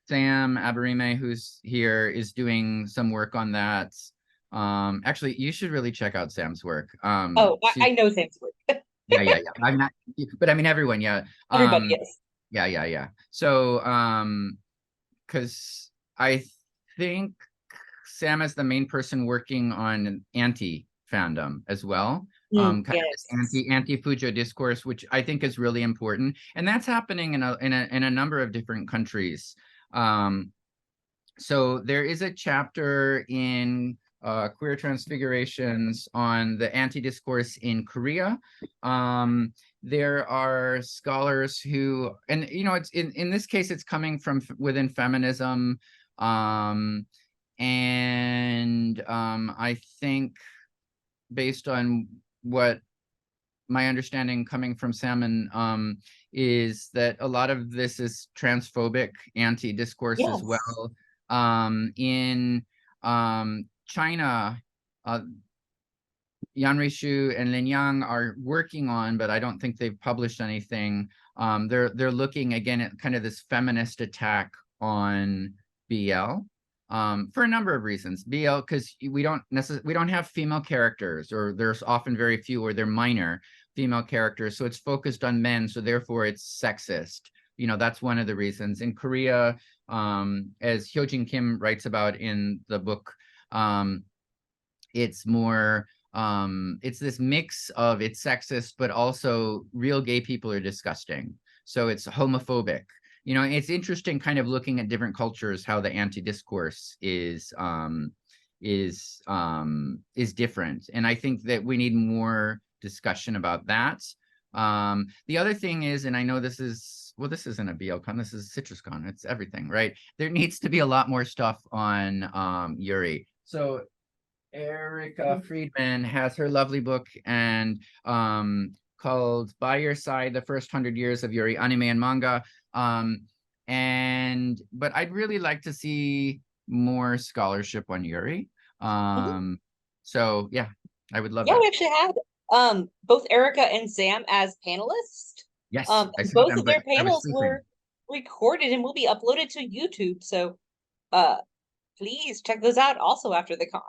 Sam Aberime, who's here, is doing some work on that. Actually, you should really check out Sam's work. I know Sam's work. yeah. I'm not, but I mean everyone, yeah. Everybody, yes. Yeah. So, because I think Sam is the main person working on anti-fandom as well. Kind of this anti-Fujo discourse, which I think is really important, and that's happening in a number of different countries. So there is a chapter in Queer Transfigurations on the anti-discourse in Korea. There are scholars who, and it's in this case, it's coming from within feminism. I think based on what my understanding coming from Salmon is that a lot of this is transphobic anti-discourse as well. In China, Yan Rishu and Lin Yang are working on, but I don't think they've published anything. They're looking again at kind of this feminist attack on BL for a number of reasons. BL because we don't have female characters, or there's often very few, or they're minor female characters, so it's focused on men, so therefore it's sexist. That's one of the reasons. In Korea, as Hyojin Kim writes about in the book, it's more it's this mix of it's sexist, but also real gay people are disgusting, so it's homophobic. It's interesting kind of looking at different cultures, how the anti-discourse is different, and I think that we need more discussion about that. The other thing is, and I know this isn't a BLCon, this is CitrusCon, it's everything, right? There needs to be a lot more stuff on Yuri. So Erica Friedman has her lovely book and called By Your Side, The First 100 Years of Yuri Anime and Manga. But I'd really like to see more scholarship on Yuri. So yeah, I would love that. We actually had both Erica and Sam as panelists. Yes, both of their panels were recorded and will be uploaded to YouTube. So please check those out also after the con.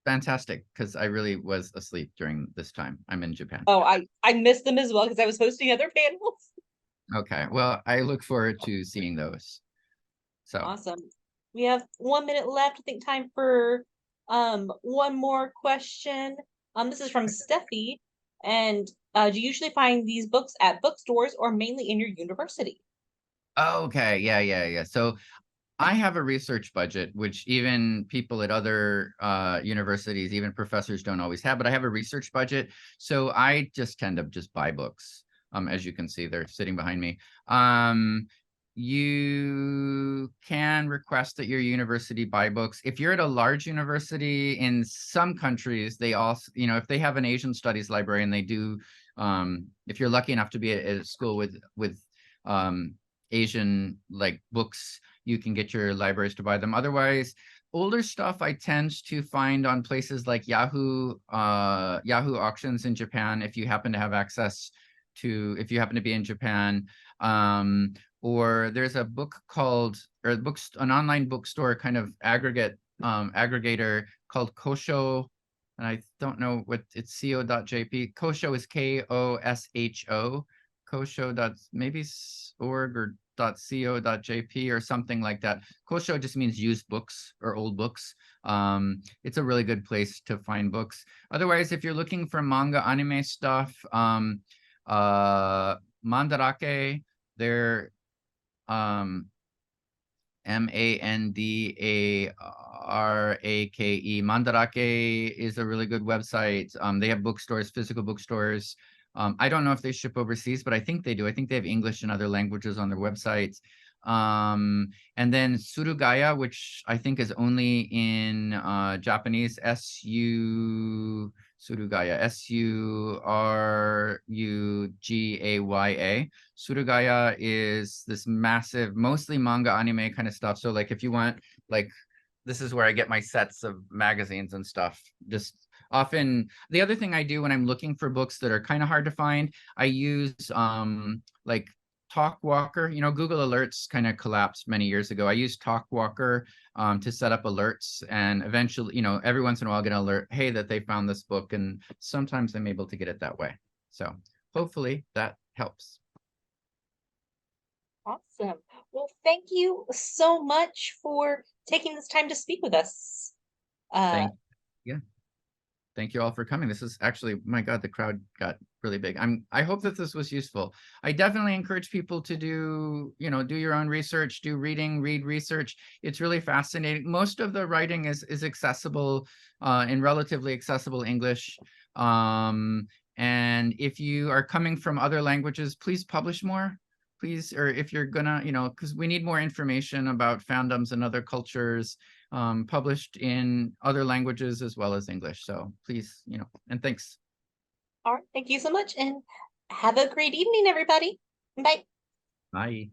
Fantastic, because I really was asleep during this time. I'm in Japan. Oh, I missed them as well because I was hosting other panels. Okay, well, I look forward to seeing those. So awesome. we have 1 minute left. I think time for one more question. This is from Steffi. And do you usually find these books at bookstores or mainly in your university? Okay, yeah. So I have a research budget, which even people at other universities, even professors don't always have, but I have a research budget. So I just tend to just buy books. As you can see, they're sitting behind me. You can request that your university buy books. If you're at a large university in some countries, they also, if they have an Asian studies librarian, they do, if you're lucky enough to be at a school with Asian like books, you can get your libraries to buy them. Otherwise, older stuff I tend to find on places like Yahoo auctions in Japan, if you happen to have access to, if you happen to be in Japan. Or there's a book called, or an online bookstore kind of aggregator called Kosho, and I don't know what it's, co.jp. Kosho is KOSHO, Kosho maybe org or .co.jp or something like that. Kosho just means used books or old books. It's a really good place to find books. Otherwise, if you're looking for manga anime stuff, Mandarake, they're Mandarake. Mandarake is a really good website. They have bookstores, physical bookstores. I don't know if they ship overseas, but I think they do. I think they have English and other languages on their websites. And then Surugaya, which I think is only in Japanese, Surugaya, Surugaya. Surugaya is this massive, mostly manga anime kind of stuff. So like if you want, like, this is where I get my sets of magazines and stuff. Just often, the other thing I do when I'm looking for books that are kind of hard to find, I use like Talkwalker. Google Alerts kind of collapsed many years ago. I use Talkwalker to set up alerts, and eventually, every once in a while, I'll get an alert, hey, that they found this book, and sometimes I'm able to get it that way. So hopefully that helps. Awesome. Well, thank you so much for taking this time to speak with us. Yeah. Thank you all for coming. This is actually, my God, the crowd got really big. I hope that this was useful. I definitely encourage people to do your own research, read research. It's really fascinating. Most of the writing is accessible in relatively accessible English. And if you are coming from other languages, please publish more. Please, or if you're gonna, because we need more information about fandoms and other cultures, published in other languages as well as English. So please, and thanks. All right. Thank you so much, and have a great evening, everybody. Bye. Bye.